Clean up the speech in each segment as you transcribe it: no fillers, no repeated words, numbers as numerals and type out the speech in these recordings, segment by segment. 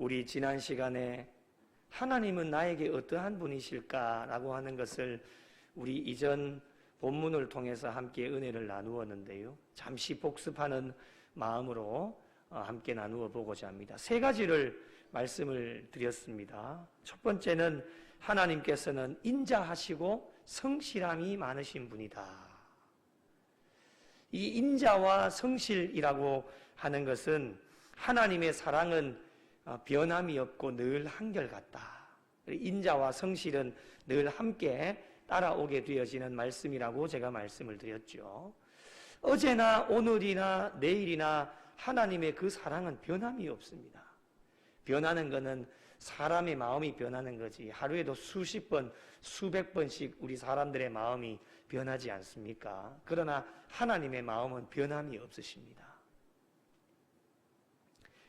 우리 지난 시간에 하나님은 나에게 어떠한 분이실까라고 하는 것을 우리 이전 본문을 통해서 함께 은혜를 나누었는데요. 잠시 복습하는 마음으로 함께 나누어 보고자 합니다. 세 가지를 말씀을 드렸습니다. 첫 번째는 하나님께서는 인자하시고 성실함이 많으신 분이다. 이 인자와 성실이라고 하는 것은 하나님의 사랑은 변함이 없고 늘 한결같다. 인자와 성실은 늘 함께 따라오게 되어지는 말씀이라고 제가 말씀을 드렸죠. 어제나 오늘이나 내일이나 하나님의 그 사랑은 변함이 없습니다. 변하는 것은 사람의 마음이 변하는 거지 하루에도 수십 번, 수백 번씩 우리 사람들의 마음이 변하지 않습니까? 그러나 하나님의 마음은 변함이 없으십니다.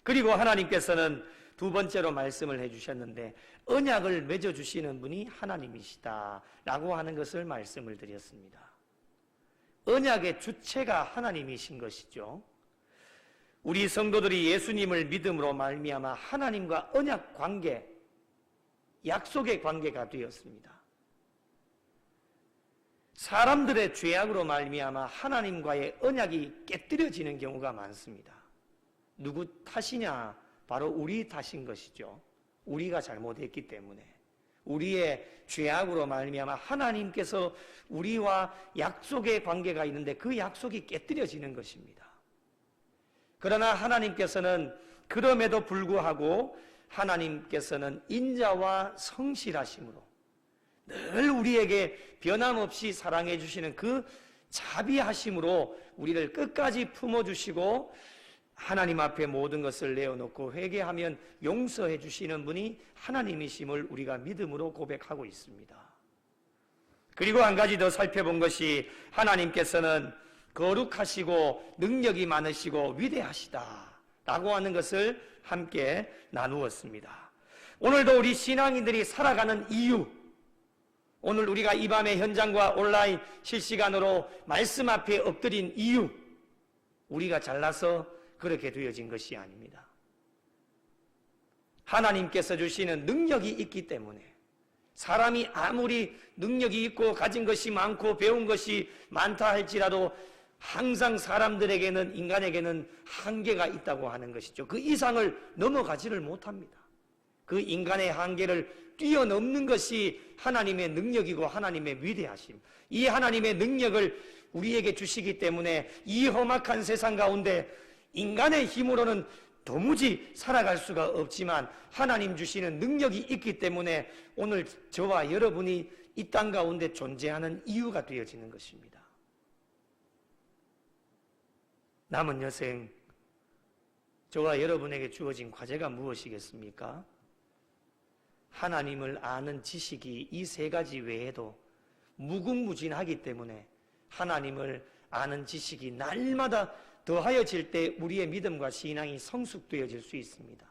그리고 하나님께서는 두 번째로 말씀을 해주셨는데 언약을 맺어주시는 분이 하나님이시다 라고 하는 것을 말씀을 드렸습니다. 언약의 주체가 하나님이신 것이죠. 우리 성도들이 예수님을 믿음으로 말미암아 하나님과 언약 관계, 약속의 관계가 되었습니다. 사람들의 죄악으로 말미암아 하나님과의 언약이 깨뜨려지는 경우가 많습니다. 누구 탓이냐? 바로 우리 탓인 것이죠. 우리가 잘못했기 때문에 우리의 죄악으로 말미암아 하나님께서 우리와 약속의 관계가 있는데 그 약속이 깨뜨려지는 것입니다. 그러나 하나님께서는 그럼에도 불구하고 하나님께서는 인자와 성실하심으로 늘 우리에게 변함없이 사랑해 주시는 그 자비하심으로 우리를 끝까지 품어주시고 하나님 앞에 모든 것을 내어놓고 회개하면 용서해 주시는 분이 하나님이심을 우리가 믿음으로 고백하고 있습니다. 그리고 한 가지 더 살펴본 것이 하나님께서는 거룩하시고 능력이 많으시고 위대하시다 라고 하는 것을 함께 나누었습니다. 오늘도 우리 신앙인들이 살아가는 이유, 오늘 우리가 이 밤에 현장과 온라인 실시간으로 말씀 앞에 엎드린 이유, 우리가 잘나서 그렇게 되어진 것이 아닙니다. 하나님께서 주시는 능력이 있기 때문에 사람이 아무리 능력이 있고 가진 것이 많고 배운 것이 많다 할지라도 항상 사람들에게는, 인간에게는 한계가 있다고 하는 것이죠. 그 이상을 넘어가지를 못합니다. 그 인간의 한계를 뛰어넘는 것이 하나님의 능력이고 하나님의 위대하심, 이 하나님의 능력을 우리에게 주시기 때문에 이 험악한 세상 가운데 인간의 힘으로는 도무지 살아갈 수가 없지만 하나님 주시는 능력이 있기 때문에 오늘 저와 여러분이 이 땅 가운데 존재하는 이유가 되어지는 것입니다. 남은 여생, 저와 여러분에게 주어진 과제가 무엇이겠습니까? 하나님을 아는 지식이 이 세 가지 외에도 무궁무진하기 때문에 하나님을 아는 지식이 날마다 더하여질 때 우리의 믿음과 신앙이 성숙되어질 수 있습니다.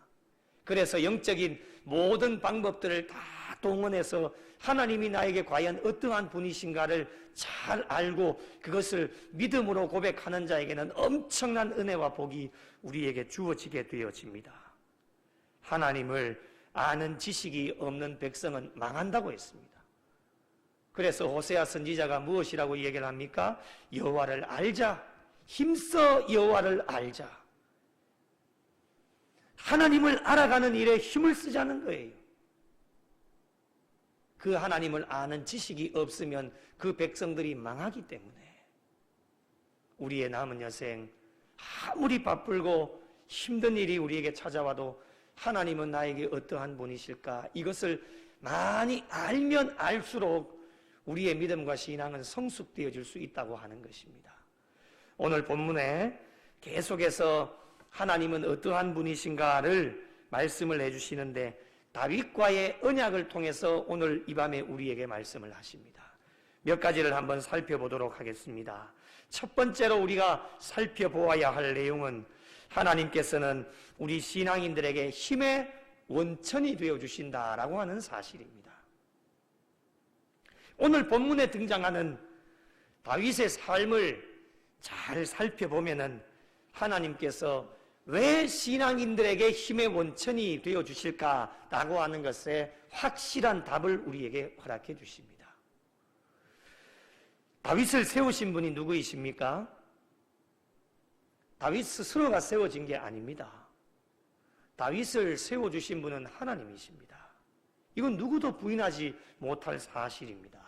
그래서 영적인 모든 방법들을 다 동원해서 하나님이 나에게 과연 어떠한 분이신가를 잘 알고 그것을 믿음으로 고백하는 자에게는 엄청난 은혜와 복이 우리에게 주어지게 되어집니다. 하나님을 아는 지식이 없는 백성은 망한다고 했습니다. 그래서 호세아 선지자가 무엇이라고 얘기를 합니까? 여호와를 알자, 힘써 여호와를 알자. 하나님을 알아가는 일에 힘을 쓰자는 거예요. 그 하나님을 아는 지식이 없으면 그 백성들이 망하기 때문에 우리의 남은 여생 아무리 바쁘고 힘든 일이 우리에게 찾아와도 하나님은 나에게 어떠한 분이실까? 이것을 많이 알면 알수록 우리의 믿음과 신앙은 성숙되어질 수 있다고 하는 것입니다. 오늘 본문에 계속해서 하나님은 어떠한 분이신가를 말씀을 해주시는데 다윗과의 언약을 통해서 오늘 이 밤에 우리에게 말씀을 하십니다. 몇 가지를 한번 살펴보도록 하겠습니다. 첫 번째로 우리가 살펴보아야 할 내용은 하나님께서는 우리 신앙인들에게 힘의 원천이 되어주신다라고 하는 사실입니다. 오늘 본문에 등장하는 다윗의 삶을 잘 살펴보면은 하나님께서 왜 신앙인들에게 힘의 원천이 되어 주실까라고 하는 것에 확실한 답을 우리에게 허락해 주십니다. 다윗을 세우신 분이 누구이십니까? 다윗 스스로가 세워진 게 아닙니다. 다윗을 세워주신 분은 하나님이십니다. 이건 누구도 부인하지 못할 사실입니다.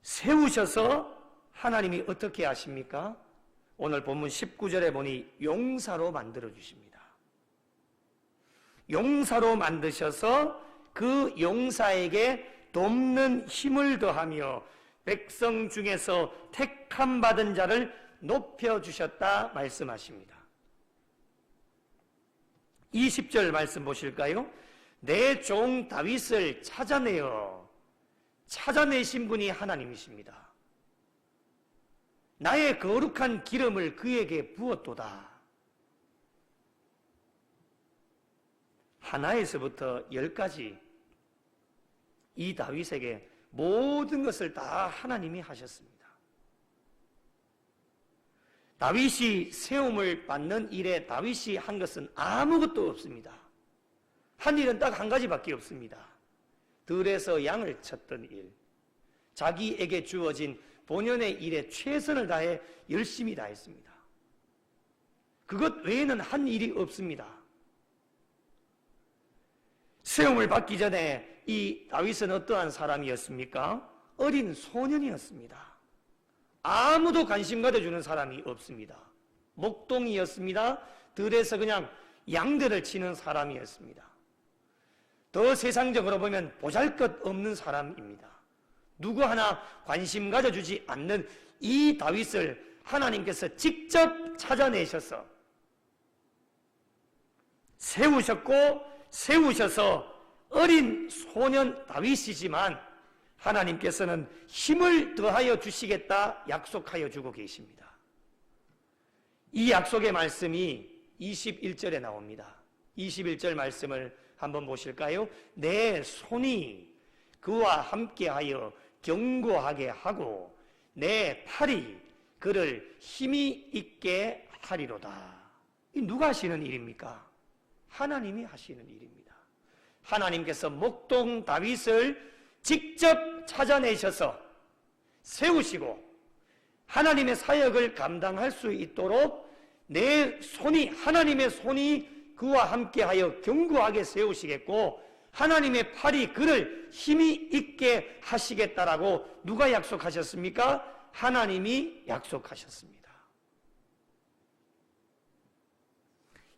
세우셔서 하나님이 어떻게 하십니까? 오늘 본문 19절에 보니 용사로 만들어 주십니다. 용사로 만드셔서 그 용사에게 돕는 힘을 더하며 백성 중에서 택함 받은 자를 높여주셨다 말씀하십니다. 20절 말씀 보실까요? 내 종 다윗을 찾아내신 분이 하나님이십니다. 나의 거룩한 기름을 그에게 부었도다. 하나에서부터 10까지 이 다윗에게 모든 것을 다 하나님이 하셨습니다. 다윗이 세움을 받는 일에 다윗이 한 것은 아무것도 없습니다. 한 일은 딱 한 가지밖에 없습니다. 들에서 양을 쳤던 일, 자기에게 주어진 본연의 일에 최선을 다해 열심히 다했습니다. 그것 외에는 한 일이 없습니다. 세움을 받기 전에 이 다윗은 어떠한 사람이었습니까? 어린 소년이었습니다. 아무도 관심 가져주는 사람이 없습니다. 목동이었습니다. 들에서 그냥 양들을 치는 사람이었습니다. 더 세상적으로 보면 보잘것없는 사람입니다. 누구 하나 관심 가져주지 않는 이 다윗을 하나님께서 직접 찾아내셔서 세우셔서 어린 소년 다윗이지만 하나님께서는 힘을 더하여 주시겠다 약속하여 주고 계십니다. 이 약속의 말씀이 21절에 나옵니다. 21절 말씀을 한번 보실까요? 내 손이 그와 함께하여 견고하게 하고 내 팔이 그를 힘이 있게 하리로다. 이 누가 하시는 일입니까? 하나님이 하시는 일입니다. 하나님께서 목동 다윗을 직접 찾아내셔서 세우시고 하나님의 사역을 감당할 수 있도록 내 손이, 하나님의 손이 그와 함께하여 견고하게 세우시겠고 하나님의 팔이 그를 힘이 있게 하시겠다라고 누가 약속하셨습니까? 하나님이 약속하셨습니다.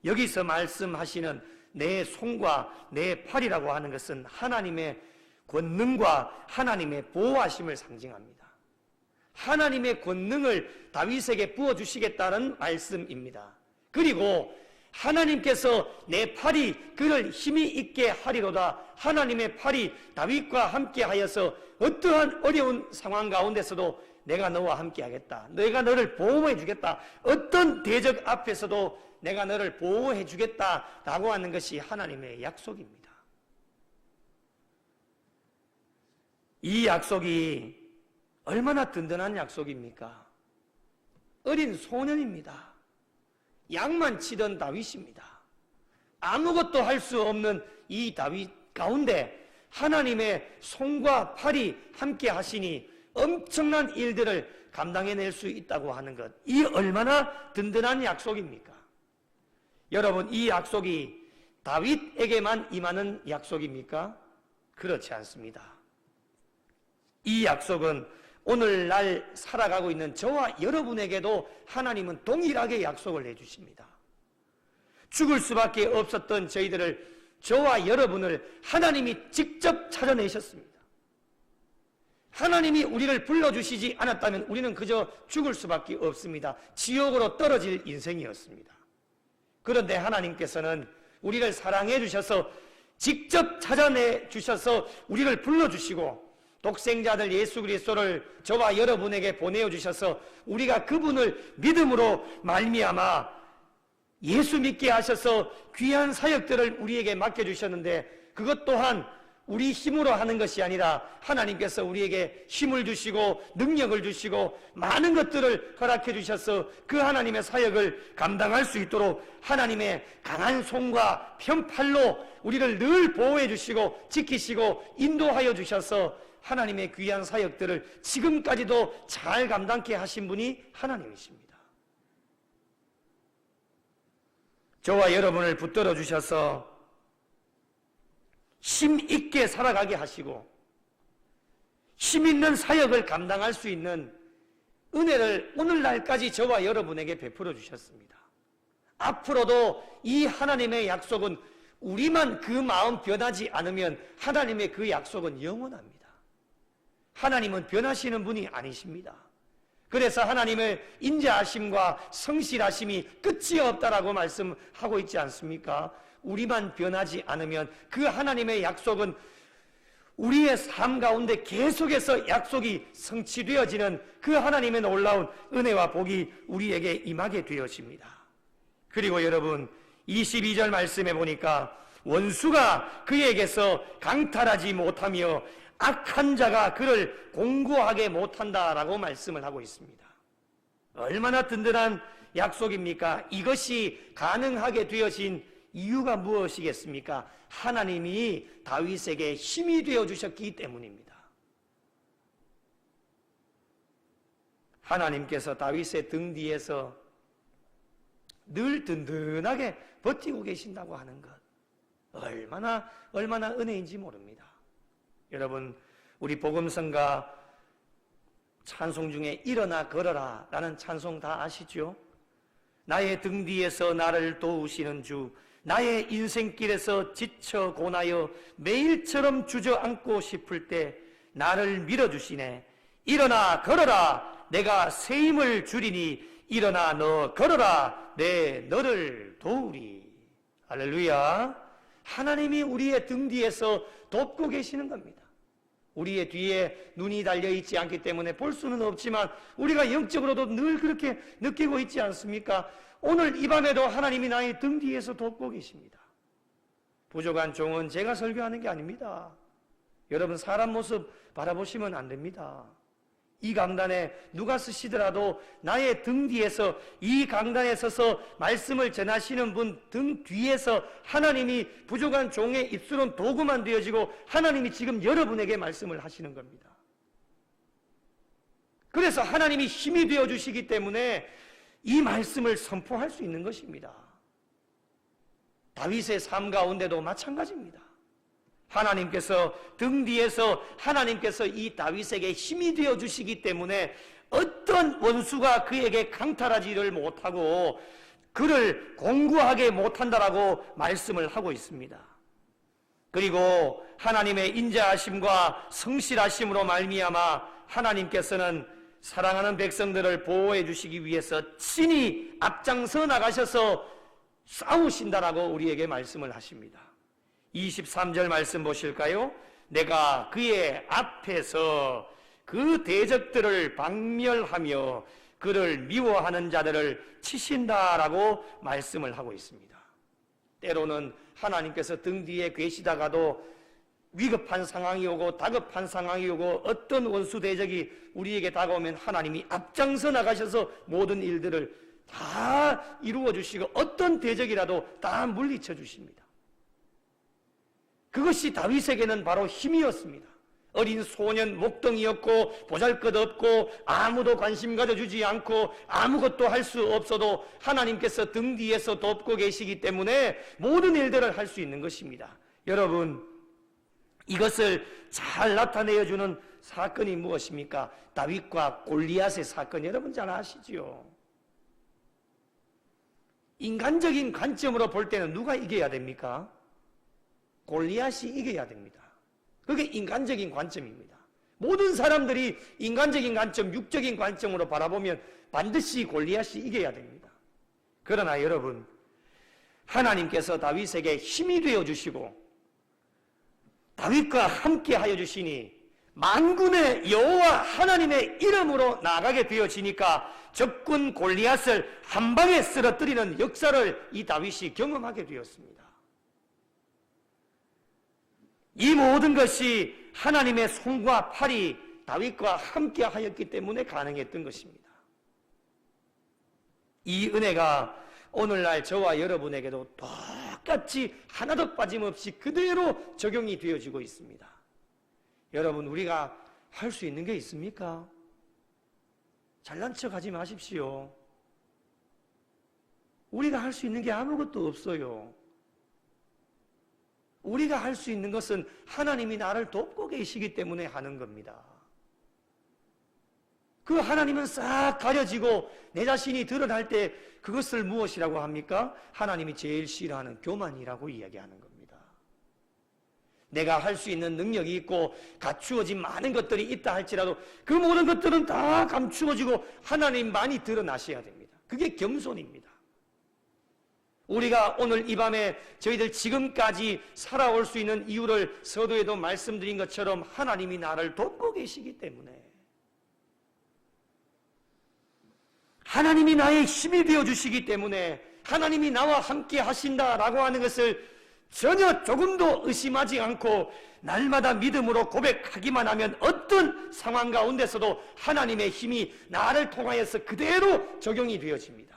여기서 말씀하시는 내 손과 내 팔이라고 하는 것은 하나님의 권능과 하나님의 보호하심을 상징합니다. 하나님의 권능을 다윗에게 부어주시겠다는 말씀입니다. 그리고 하나님께서 내 팔이 그를 힘이 있게 하리로다. 하나님의 팔이 다윗과 함께 하여서 어떠한 어려운 상황 가운데서도 내가 너와 함께 하겠다. 내가 너를 보호해 주겠다. 어떤 대적 앞에서도 내가 너를 보호해 주겠다라고 하는 것이 하나님의 약속입니다. 이 약속이 얼마나 든든한 약속입니까? 어린 소년입니다. 양만 치던 다윗입니다. 아무것도 할 수 없는 이 다윗 가운데 하나님의 손과 팔이 함께 하시니 엄청난 일들을 감당해낼 수 있다고 하는 것, 이 얼마나 든든한 약속입니까? 여러분, 이 약속이 다윗에게만 임하는 약속입니까? 그렇지 않습니다. 이 약속은 오늘날 살아가고 있는 저와 여러분에게도 하나님은 동일하게 약속을 해주십니다. 죽을 수밖에 없었던 저와 여러분을 하나님이 직접 찾아내셨습니다. 하나님이 우리를 불러주시지 않았다면 우리는 그저 죽을 수밖에 없습니다. 지옥으로 떨어질 인생이었습니다. 그런데 하나님께서는 우리를 사랑해 주셔서 직접 찾아내 주셔서 우리를 불러주시고 독생자들 예수 그리스도를 저와 여러분에게 보내어 주셔서 우리가 그분을 믿음으로 말미암아 예수 믿게 하셔서 귀한 사역들을 우리에게 맡겨주셨는데 그것 또한 우리 힘으로 하는 것이 아니라 하나님께서 우리에게 힘을 주시고 능력을 주시고 많은 것들을 허락해 주셔서 그 하나님의 사역을 감당할 수 있도록 하나님의 강한 손과 편팔로 우리를 늘 보호해 주시고 지키시고 인도하여 주셔서 하나님의 귀한 사역들을 지금까지도 잘 감당케 하신 분이 하나님이십니다. 저와 여러분을 붙들어 주셔서 힘 있게 살아가게 하시고 힘 있는 사역을 감당할 수 있는 은혜를 오늘날까지 저와 여러분에게 베풀어 주셨습니다. 앞으로도 이 하나님의 약속은 우리만 그 마음 변하지 않으면 하나님의 그 약속은 영원합니다. 하나님은 변하시는 분이 아니십니다. 그래서 하나님의 인자하심과 성실하심이 끝이 없다라고 말씀하고 있지 않습니까? 우리만 변하지 않으면 그 하나님의 약속은 우리의 삶 가운데 계속해서 약속이 성취되어지는 그 하나님의 놀라운 은혜와 복이 우리에게 임하게 되어집니다. 그리고 여러분 22절 말씀에 보니까 원수가 그에게서 강탈하지 못하며 악한 자가 그를 공고하게 못한다라고 말씀을 하고 있습니다. 얼마나 든든한 약속입니까? 이것이 가능하게 되어진 이유가 무엇이겠습니까? 하나님이 다윗에게 힘이 되어주셨기 때문입니다. 하나님께서 다윗의 등 뒤에서 늘 든든하게 버티고 계신다고 하는 것, 얼마나 은혜인지 모릅니다. 여러분, 우리 복음성가 찬송 중에 일어나 걸어라 라는 찬송 다 아시죠? 나의 등 뒤에서 나를 도우시는 주, 나의 인생길에서 지쳐 고나여 매일처럼 주저앉고 싶을 때 나를 밀어주시네. 일어나 걸어라, 내가 새 힘을 주리니 일어나 너 걸어라, 내 너를 도우리. 할렐루야. 하나님이 우리의 등 뒤에서 돕고 계시는 겁니다. 우리의 뒤에 눈이 달려있지 않기 때문에 볼 수는 없지만 우리가 영적으로도 늘 그렇게 느끼고 있지 않습니까? 오늘 이 밤에도 하나님이 나의 등 뒤에서 돕고 계십니다. 부족한 종은 제가 설교하는 게 아닙니다. 여러분 사람 모습 바라보시면 안 됩니다. 이 강단에 누가 쓰시더라도 나의 등 뒤에서, 이 강단에 서서 말씀을 전하시는 분 등 뒤에서 하나님이 부족한 종의 입술은 도구만 되어지고 하나님이 지금 여러분에게 말씀을 하시는 겁니다. 그래서 하나님이 힘이 되어주시기 때문에 이 말씀을 선포할 수 있는 것입니다. 다윗의 삶 가운데도 마찬가지입니다. 하나님께서 등 뒤에서 하나님께서 이 다윗에게 힘이 되어 주시기 때문에 어떤 원수가 그에게 강탈하지를 못하고 그를 공고하게 못한다라고 말씀을 하고 있습니다. 그리고 하나님의 인자하심과 성실하심으로 말미암아 하나님께서는 사랑하는 백성들을 보호해 주시기 위해서 친히 앞장서 나가셔서 싸우신다라고 우리에게 말씀을 하십니다. 23절 말씀 보실까요? 내가 그의 앞에서 그 대적들을 박멸하며 그를 미워하는 자들을 치신다라고 말씀을 하고 있습니다. 때로는 하나님께서 등 뒤에 계시다가도 위급한 상황이 오고 다급한 상황이 오고 어떤 원수 대적이 우리에게 다가오면 하나님이 앞장서 나가셔서 모든 일들을 다 이루어 주시고 어떤 대적이라도 다 물리쳐 주십니다. 그것이 다윗에게는 바로 힘이었습니다. 어린 소년 목동이었고 보잘것없고 아무도 관심 가져주지 않고 아무것도 할 수 없어도 하나님께서 등 뒤에서 돕고 계시기 때문에 모든 일들을 할 수 있는 것입니다. 여러분, 이것을 잘 나타내어주는 사건이 무엇입니까? 다윗과 골리앗의 사건, 여러분 잘 아시죠? 인간적인 관점으로 볼 때는 누가 이겨야 됩니까? 골리앗이 이겨야 됩니다. 그게 인간적인 관점입니다. 모든 사람들이 인간적인 관점, 육적인 관점으로 바라보면 반드시 골리앗이 이겨야 됩니다. 그러나 여러분, 하나님께서 다윗에게 힘이 되어 주시고 다윗과 함께 하여 주시니 만군의 여호와 하나님의 이름으로 나가게 되어지니까 적군 골리앗을 한 방에 쓰러뜨리는 역사를 이 다윗이 경험하게 되었습니다. 이 모든 것이 하나님의 손과 팔이 다윗과 함께 하였기 때문에 가능했던 것입니다. 이 은혜가 오늘날 저와 여러분에게도 똑같이 하나도 빠짐없이 그대로 적용이 되어지고 있습니다. 여러분, 우리가 할 수 있는 게 있습니까? 잘난 척 하지 마십시오. 우리가 할 수 있는 게 아무것도 없어요. 우리가 할 수 있는 것은 하나님이 나를 돕고 계시기 때문에 하는 겁니다. 그 하나님은 싹 가려지고 내 자신이 드러날 때 그것을 무엇이라고 합니까? 하나님이 제일 싫어하는 교만이라고 이야기하는 겁니다. 내가 할 수 있는 능력이 있고 갖추어진 많은 것들이 있다 할지라도 그 모든 것들은 다 감추어지고 하나님만이 드러나셔야 됩니다. 그게 겸손입니다. 우리가 오늘 이 밤에 저희들 지금까지 살아올 수 있는 이유를 서두에도 말씀드린 것처럼 하나님이 나를 돕고 계시기 때문에, 하나님이 나의 힘이 되어주시기 때문에, 하나님이 나와 함께 하신다라고 하는 것을 전혀 조금도 의심하지 않고 날마다 믿음으로 고백하기만 하면 어떤 상황 가운데서도 하나님의 힘이 나를 통하여서 그대로 적용이 되어집니다.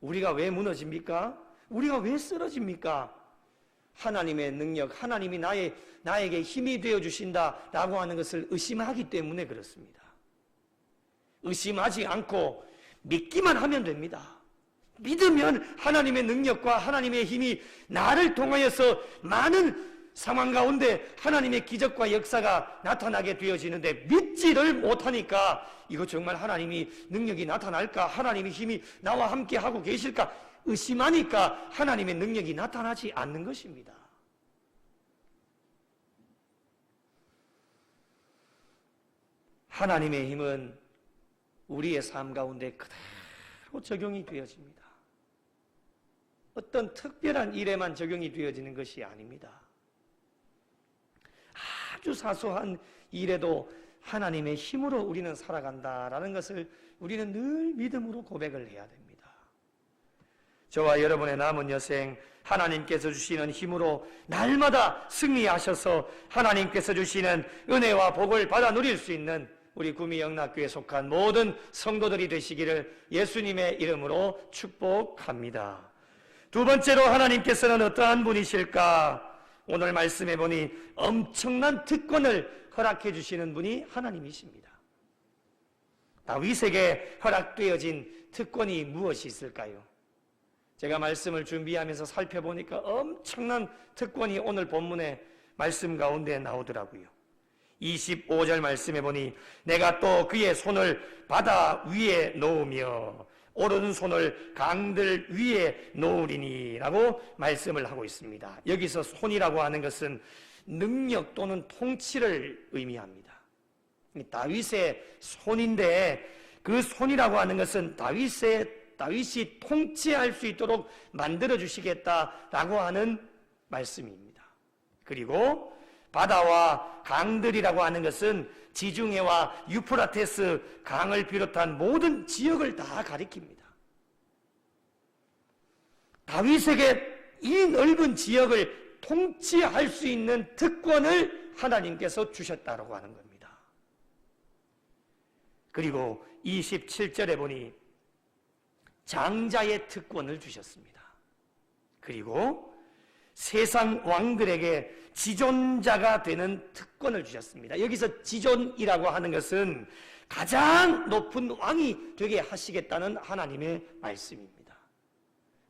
우리가 왜 무너집니까? 우리가 왜 쓰러집니까? 하나님의 능력, 하나님이 나에게 힘이 되어주신다라고 하는 것을 의심하기 때문에 그렇습니다. 의심하지 않고 믿기만 하면 됩니다. 믿으면 하나님의 능력과 하나님의 힘이 나를 통하여서 많은 상황 가운데 하나님의 기적과 역사가 나타나게 되어지는데, 믿지를 못하니까 이거 정말 하나님이 능력이 나타날까? 하나님의 힘이 나와 함께 하고 계실까? 의심하니까 하나님의 능력이 나타나지 않는 것입니다. 하나님의 힘은 우리의 삶 가운데 그대로 적용이 되어집니다. 어떤 특별한 일에만 적용이 되어지는 것이 아닙니다. 아주 사소한 일에도 하나님의 힘으로 우리는 살아간다라는 것을 우리는 늘 믿음으로 고백을 해야 됩니다. 저와 여러분의 남은 여생, 하나님께서 주시는 힘으로 날마다 승리하셔서 하나님께서 주시는 은혜와 복을 받아 누릴 수 있는 우리 구미영락교회에 속한 모든 성도들이 되시기를 예수님의 이름으로 축복합니다. 두 번째로, 하나님께서는 어떠한 분이실까? 오늘 말씀해 보니 엄청난 특권을 허락해 주시는 분이 하나님이십니다. 다윗에게 허락되어진 특권이 무엇이 있을까요? 제가 말씀을 준비하면서 살펴보니까 엄청난 특권이 오늘 본문의 말씀 가운데 나오더라고요. 25절 말씀해 보니 내가 또 그의 손을 바다 위에 놓으며 오른손을 강들 위에 놓으리니 라고 말씀을 하고 있습니다. 여기서 손이라고 하는 것은 능력 또는 통치를 의미합니다. 다윗의 손인데 그 손이라고 하는 것은 다윗이 통치할 수 있도록 만들어 주시겠다라고 하는 말씀입니다. 그리고 바다와 강들이라고 하는 것은 지중해와 유프라테스 강을 비롯한 모든 지역을 다 가리킵니다. 다윗에게 이 넓은 지역을 통치할 수 있는 특권을 하나님께서 주셨다고 하는 겁니다. 그리고 27절에 보니 장자의 특권을 주셨습니다. 그리고 세상 왕들에게 지존자가 되는 특권을 주셨습니다. 여기서 지존이라고 하는 것은 가장 높은 왕이 되게 하시겠다는 하나님의 말씀입니다.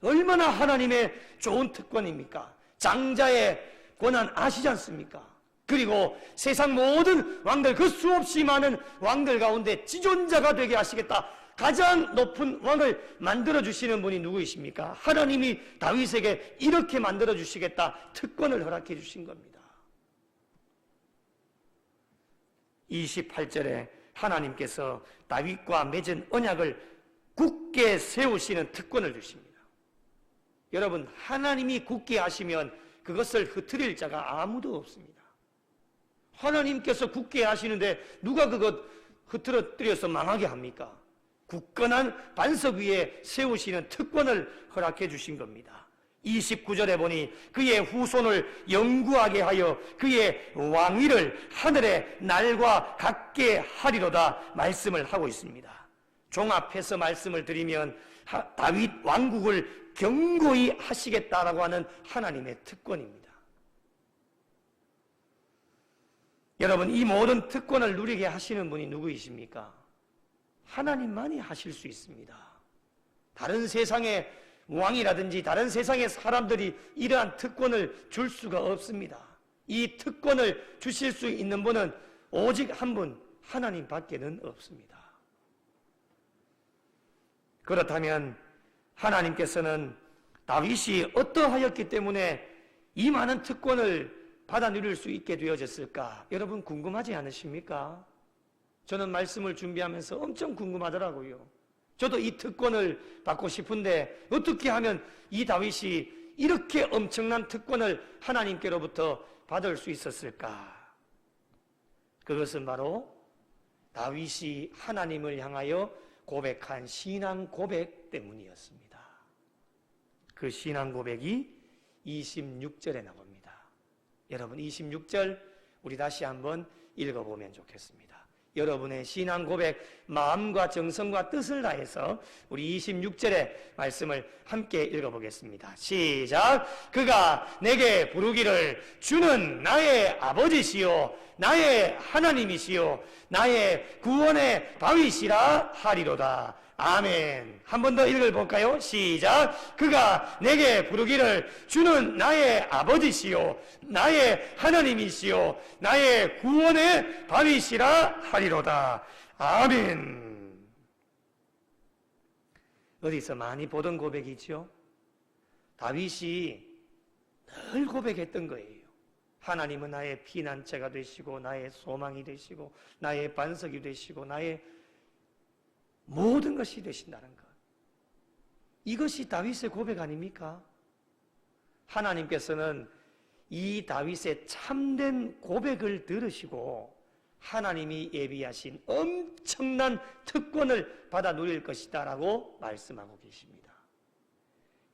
얼마나 하나님의 좋은 특권입니까? 장자의 권한 아시지 않습니까? 그리고 세상 모든 왕들, 그 수없이 많은 왕들 가운데 지존자가 되게 하시겠다. 가장 높은 왕을 만들어주시는 분이 누구이십니까? 하나님이 다윗에게 이렇게 만들어주시겠다 특권을 허락해 주신 겁니다. 28절에 하나님께서 다윗과 맺은 언약을 굳게 세우시는 특권을 주십니다. 여러분, 하나님이 굳게 하시면 그것을 흐트릴 자가 아무도 없습니다. 하나님께서 굳게 하시는데 누가 그것 흐트러뜨려서 망하게 합니까? 굳건한 반석 위에 세우시는 특권을 허락해 주신 겁니다. 29절에 보니 그의 후손을 영구하게 하여 그의 왕위를 하늘의 날과 같게 하리로다 말씀을 하고 있습니다. 종합해서 말씀을 드리면 다윗 왕국을 견고히 하시겠다라고 하는 하나님의 특권입니다. 여러분, 이 모든 특권을 누리게 하시는 분이 누구이십니까? 하나님만이 하실 수 있습니다. 다른 세상의 왕이라든지 다른 세상의 사람들이 이러한 특권을 줄 수가 없습니다. 이 특권을 주실 수 있는 분은 오직 한 분, 하나님밖에는 없습니다. 그렇다면 하나님께서는 다윗이 어떠하였기 때문에 이 많은 특권을 받아 누릴 수 있게 되어졌을까? 여러분 궁금하지 않으십니까? 저는 말씀을 준비하면서 엄청 궁금하더라고요. 저도 이 특권을 받고 싶은데 어떻게 하면 이 다윗이 이렇게 엄청난 특권을 하나님께로부터 받을 수 있었을까? 그것은 바로 다윗이 하나님을 향하여 고백한 신앙 고백 때문이었습니다. 그 신앙 고백이 26절에 나옵니다. 여러분 26절 우리 다시 한번 읽어보면 좋겠습니다. 여러분의 신앙 고백 마음과 정성과 뜻을 다해서 우리 26절의 말씀을 함께 읽어보겠습니다. 시작. 그가 내게 부르기를 주는 나의 아버지시요 나의 하나님이시요 나의 구원의 바위시라 하리로다. 아멘. 한 번 더 읽어볼까요? 시작. 그가 내게 부르기를 주는 나의 아버지시요 나의 하나님이시요 나의 구원의 바위시라 하리로다. 아멘. 어디서 많이 보던 고백이죠? 다윗이 늘 고백했던 거예요. 하나님은 나의 피난처가 되시고 나의 소망이 되시고 나의 반석이 되시고 나의 모든 것이 되신다는 것. 이것이 다윗의 고백 아닙니까? 하나님께서는 이 다윗의 참된 고백을 들으시고 하나님이 예비하신 엄청난 특권을 받아 누릴 것이다 라고 말씀하고 계십니다.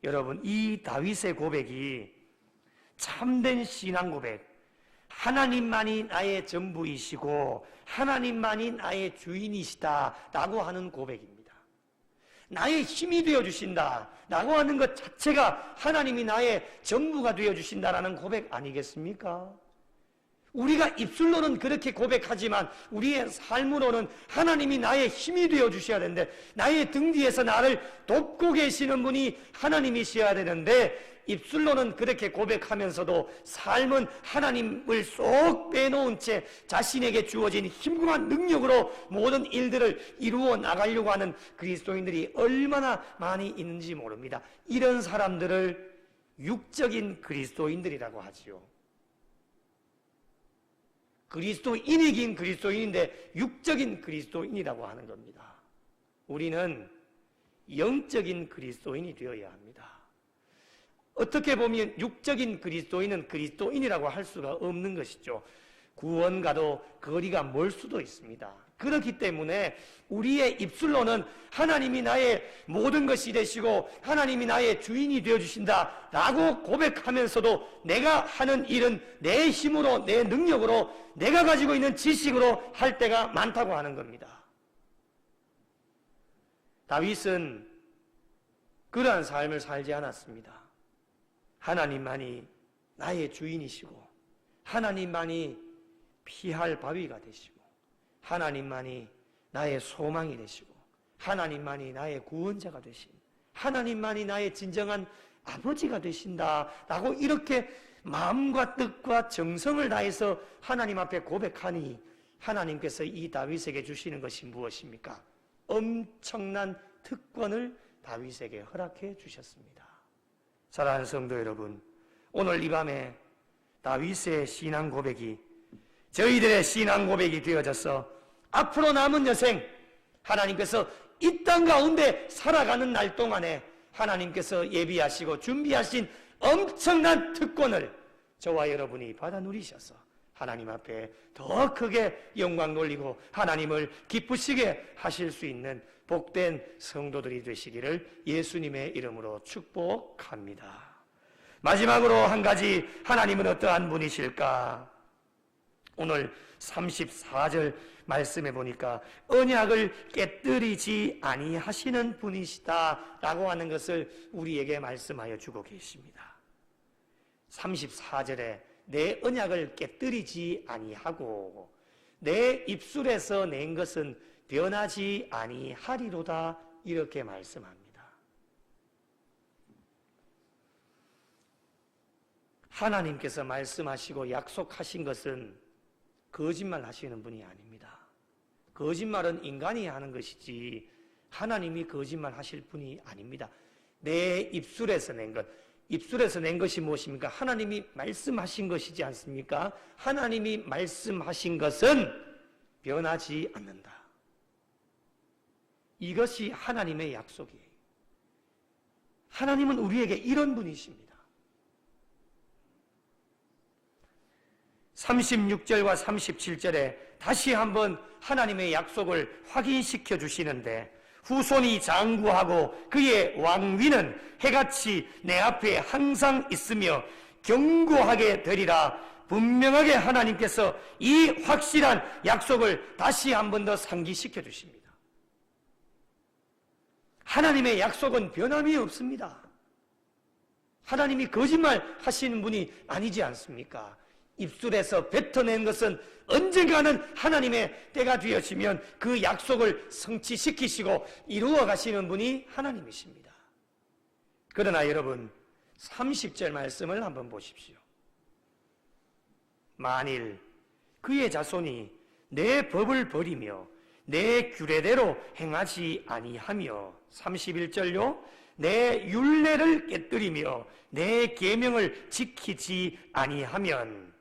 여러분, 이 다윗의 고백이 참된 신앙 고백, 하나님만이 나의 전부이시고 하나님만이 나의 주인이시다 라고 하는 고백입니다. 나의 힘이 되어주신다 라고 하는 것 자체가 하나님이 나의 전부가 되어주신다라는 고백 아니겠습니까? 우리가 입술로는 그렇게 고백하지만 우리의 삶으로는 하나님이 나의 힘이 되어주셔야 되는데, 나의 등 뒤에서 나를 돕고 계시는 분이 하나님이셔야 되는데, 입술로는 그렇게 고백하면서도 삶은 하나님을 쏙 빼놓은 채 자신에게 주어진 힘과 능력으로 모든 일들을 이루어 나가려고 하는 그리스도인들이 얼마나 많이 있는지 모릅니다. 이런 사람들을 육적인 그리스도인들이라고 하지요. 그리스도인이긴 그리스도인인데 육적인 그리스도인이라고 하는 겁니다. 우리는 영적인 그리스도인이 되어야 합니다. 어떻게 보면 육적인 그리스도인은 그리스도인이라고 할 수가 없는 것이죠. 구원과도 거리가 멀 수도 있습니다. 그렇기 때문에 우리의 입술로는 하나님이 나의 모든 것이 되시고 하나님이 나의 주인이 되어주신다 라고 고백하면서도 내가 하는 일은 내 힘으로, 내 능력으로, 내가 가지고 있는 지식으로 할 때가 많다고 하는 겁니다. 다윗은 그러한 삶을 살지 않았습니다. 하나님만이 나의 주인이시고 하나님만이 피할 바위가 되시고 하나님만이 나의 소망이 되시고 하나님만이 나의 구원자가 되신 하나님만이 나의 진정한 아버지가 되신다라고 이렇게 마음과 뜻과 정성을 다해서 하나님 앞에 고백하니 하나님께서 이 다윗에게 주시는 것이 무엇입니까? 엄청난 특권을 다윗에게 허락해 주셨습니다. 사랑하는 성도 여러분, 오늘 이 밤에 다윗의 신앙 고백이 저희들의 신앙 고백이 되어져서 앞으로 남은 여생 하나님께서 이 땅 가운데 살아가는 날 동안에 하나님께서 예비하시고 준비하신 엄청난 특권을 저와 여러분이 받아 누리셔서 하나님 앞에 더 크게 영광 돌리고 하나님을 기쁘시게 하실 수 있는 복된 성도들이 되시기를 예수님의 이름으로 축복합니다. 마지막으로 한 가지, 하나님은 어떠한 분이실까? 오늘 34절 말씀해 보니까 언약을 깨뜨리지 아니하시는 분이시다 라고 하는 것을 우리에게 말씀하여 주고 계십니다. 34절에 내 언약을 깨뜨리지 아니하고 내 입술에서 낸 것은 변하지 아니하리로다, 이렇게 말씀합니다. 하나님께서 말씀하시고 약속하신 것은 거짓말 하시는 분이 아닙니다. 거짓말은 인간이 하는 것이지 하나님이 거짓말 하실 분이 아닙니다. 내 입술에서 낸 것, 입술에서 낸 것이 무엇입니까? 하나님이 말씀하신 것이지 않습니까? 하나님이 말씀하신 것은 변하지 않는다. 이것이 하나님의 약속이에요. 하나님은 우리에게 이런 분이십니다. 36절과 37절에 다시 한번 하나님의 약속을 확인시켜 주시는데, 후손이 장구하고 그의 왕위는 해같이 내 앞에 항상 있으며 견고하게 되리라. 분명하게 하나님께서 이 확실한 약속을 다시 한 번 더 상기시켜 주십니다. 하나님의 약속은 변함이 없습니다. 하나님이 거짓말 하시는 분이 아니지 않습니까? 입술에서 뱉어낸 것은 언젠가는 하나님의 때가 되어지면 그 약속을 성취시키시고 이루어 가시는 분이 하나님이십니다. 그러나 여러분, 30절 말씀을 한번 보십시오. 만일 그의 자손이 내 법을 버리며 내 규례대로 행하지 아니하며, 31절요, 내 율례를 깨뜨리며 내 계명을 지키지 아니하면,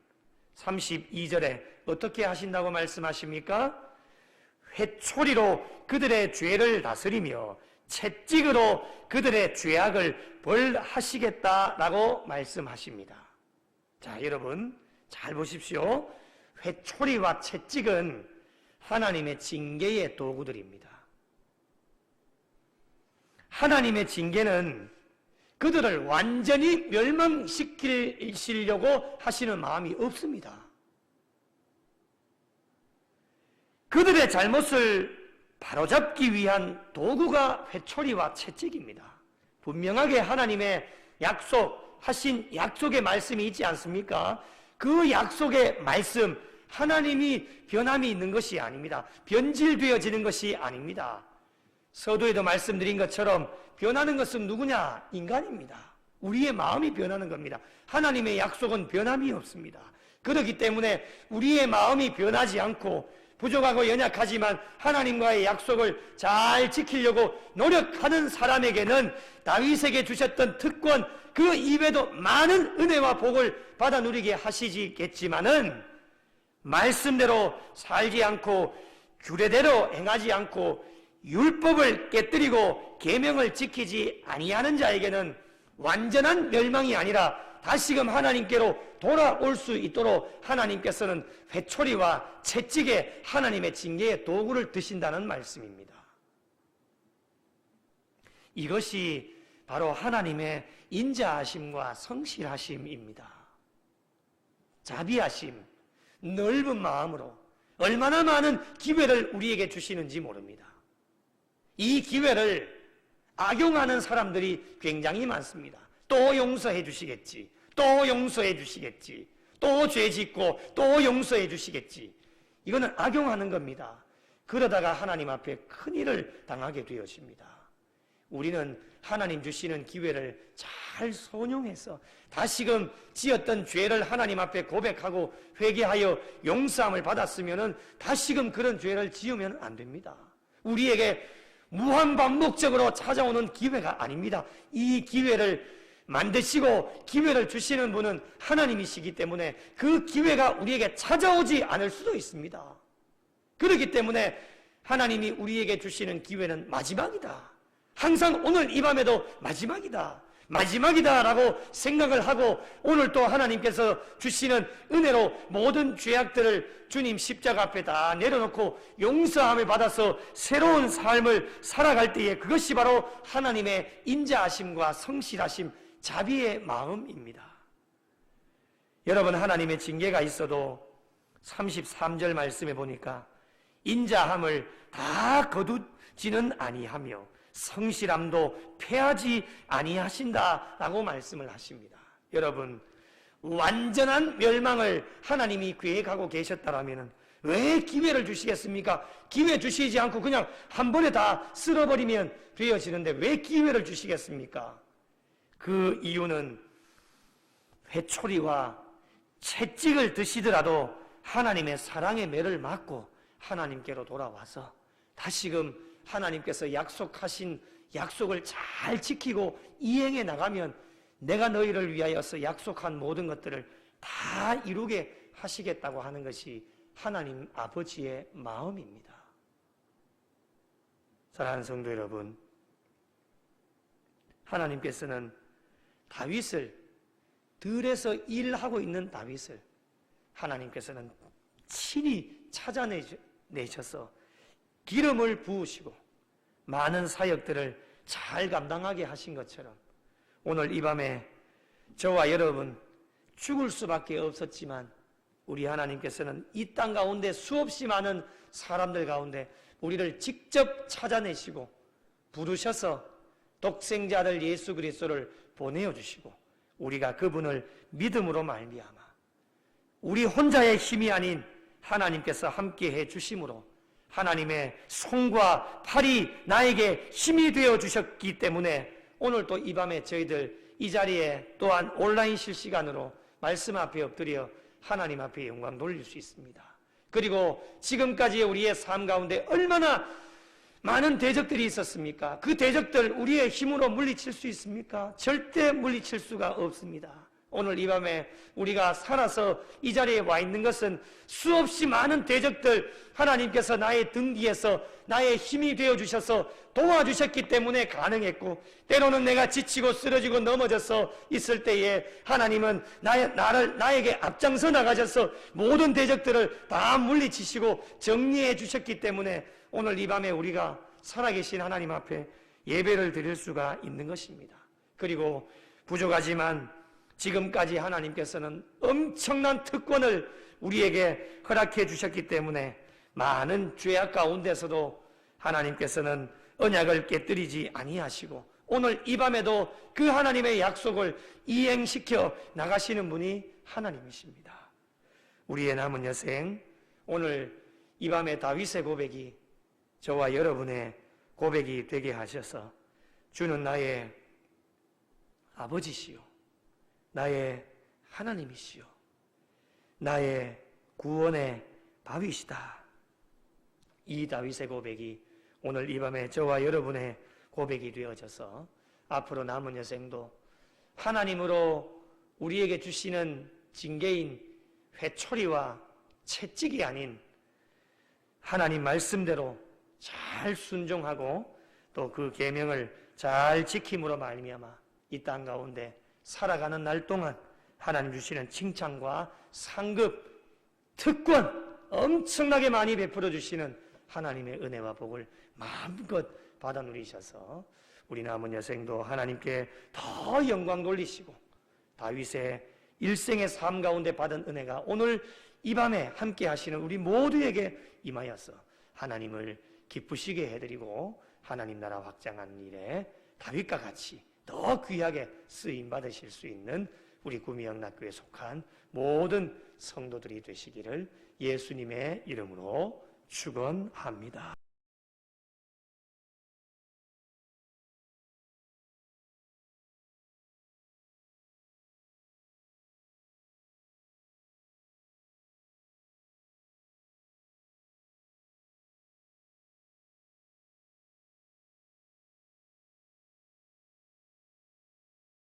32절에 어떻게 하신다고 말씀하십니까? 회초리로 그들의 죄를 다스리며 채찍으로 그들의 죄악을 벌하시겠다라고 말씀하십니다. 자, 여러분 잘 보십시오. 회초리와 채찍은 하나님의 징계의 도구들입니다. 하나님의 징계는 그들을 완전히 멸망시키려고 하시는 마음이 없습니다. 그들의 잘못을 바로잡기 위한 도구가 회초리와 채찍입니다. 분명하게 하나님의 약속하신 약속의 말씀이 있지 않습니까? 그 약속의 말씀, 하나님이 변함이 있는 것이 아닙니다. 변질되어지는 것이 아닙니다. 서두에도 말씀드린 것처럼 변하는 것은 누구냐? 인간입니다. 우리의 마음이 변하는 겁니다. 하나님의 약속은 변함이 없습니다. 그렇기 때문에 우리의 마음이 변하지 않고 부족하고 연약하지만 하나님과의 약속을 잘 지키려고 노력하는 사람에게는 다윗에게 주셨던 특권, 그 이외에도 많은 은혜와 복을 받아 누리게 하시겠지만은 말씀대로 살지 않고 규례대로 행하지 않고 율법을 깨뜨리고 계명을 지키지 아니하는 자에게는 완전한 멸망이 아니라 다시금 하나님께로 돌아올 수 있도록 하나님께서는 회초리와 채찍에 하나님의 징계의 도구를 드신다는 말씀입니다. 이것이 바로 하나님의 인자하심과 성실하심입니다. 자비하심, 넓은 마음으로 얼마나 많은 기회를 우리에게 주시는지 모릅니다. 이 기회를 악용하는 사람들이 굉장히 많습니다. 또 용서해 주시겠지, 또 용서해 주시겠지, 또 죄 짓고 또 용서해 주시겠지. 이거는 악용하는 겁니다. 그러다가 하나님 앞에 큰일을 당하게 되어집니다. 우리는 하나님 주시는 기회를 잘 선용해서 다시금 지었던 죄를 하나님 앞에 고백하고 회개하여 용서함을 받았으면 다시금 그런 죄를 지으면 안 됩니다. 우리에게 무한반복적으로 찾아오는 기회가 아닙니다. 이 기회를 만드시고 기회를 주시는 분은 하나님이시기 때문에 그 기회가 우리에게 찾아오지 않을 수도 있습니다. 그렇기 때문에 하나님이 우리에게 주시는 기회는 마지막이다. 항상 오늘 이 밤에도 마지막이다. 마지막이다라고 생각을 하고 오늘 또 하나님께서 주시는 은혜로 모든 죄악들을 주님 십자가 앞에 다 내려놓고 용서함을 받아서 새로운 삶을 살아갈 때에 그것이 바로 하나님의 인자하심과 성실하심, 자비의 마음입니다. 여러분, 하나님의 징계가 있어도 33절 말씀에 보니까 인자함을 다 거두지는 아니하며 성실함도 패하지 아니하신다라고 말씀을 하십니다. 여러분, 완전한 멸망을 하나님이 계획하고 계셨다라면 왜 기회를 주시겠습니까? 기회 주시지 않고 그냥 한 번에 다 쓸어버리면 되어지는데 왜 기회를 주시겠습니까? 그 이유는 회초리와 채찍을 드시더라도 하나님의 사랑의 매를 맞고 하나님께로 돌아와서 다시금 하나님께서 약속하신 약속을 잘 지키고 이행해 나가면 내가 너희를 위하여서 약속한 모든 것들을 다 이루게 하시겠다고 하는 것이 하나님 아버지의 마음입니다. 사랑하는 성도 여러분, 하나님께서는 다윗을, 들에서 일하고 있는 다윗을 하나님께서는 친히 찾아내셔서 기름을 부으시고 많은 사역들을 잘 감당하게 하신 것처럼 오늘 이 밤에 저와 여러분 죽을 수밖에 없었지만 우리 하나님께서는 이 땅 가운데 수없이 많은 사람들 가운데 우리를 직접 찾아내시고 부르셔서 독생자들 예수 그리스도를 보내어 주시고 우리가 그분을 믿음으로 말미암아 우리 혼자의 힘이 아닌 하나님께서 함께해 주심으로 하나님의 손과 팔이 나에게 힘이 되어 주셨기 때문에 오늘 또 이 밤에 저희들 이 자리에 또한 온라인 실시간으로 말씀 앞에 엎드려 하나님 앞에 영광 돌릴 수 있습니다. 그리고 지금까지 우리의 삶 가운데 얼마나 많은 대적들이 있었습니까? 그 대적들 우리의 힘으로 물리칠 수 있습니까? 절대 물리칠 수가 없습니다. 오늘 이 밤에 우리가 살아서 이 자리에 와 있는 것은 수없이 많은 대적들 하나님께서 나의 등 뒤에서 나의 힘이 되어주셔서 도와주셨기 때문에 가능했고 때로는 내가 지치고 쓰러지고 넘어져서 있을 때에 하나님은 나에게 앞장서 나가셔서 모든 대적들을 다 물리치시고 정리해 주셨기 때문에 오늘 이 밤에 우리가 살아계신 하나님 앞에 예배를 드릴 수가 있는 것입니다. 그리고 부족하지만 지금까지 하나님께서는 엄청난 특권을 우리에게 허락해 주셨기 때문에 많은 죄악 가운데서도 하나님께서는 언약을 깨뜨리지 아니하시고 오늘 이 밤에도 그 하나님의 약속을 이행시켜 나가시는 분이 하나님이십니다. 우리의 남은 여생 오늘 이 밤에 다윗의 고백이 저와 여러분의 고백이 되게 하셔서 주는 나의 아버지시요 나의 하나님이시요 나의 구원의 바위시다. 이 다윗의 고백이 오늘 이 밤에 저와 여러분의 고백이 되어져서 앞으로 남은 여생도 하나님으로 우리에게 주시는 징계인 회초리와 채찍이 아닌 하나님 말씀대로 잘 순종하고 또 그 계명을 잘 지킴으로 말미암아 이 땅 가운데 살아가는 날 동안 하나님 주시는 칭찬과 상급, 특권 엄청나게 많이 베풀어 주시는 하나님의 은혜와 복을 마음껏 받아 누리셔서 우리 남은 여생도 하나님께 더 영광 돌리시고 다윗의 일생의 삶 가운데 받은 은혜가 오늘 이 밤에 함께 하시는 우리 모두에게 임하여서 하나님을 기쁘시게 해드리고 하나님 나라 확장하는 일에 다윗과 같이 더 귀하게 쓰임 받으실 수 있는 우리 구미영락교에 속한 모든 성도들이 되시기를 예수님의 이름으로 축원합니다.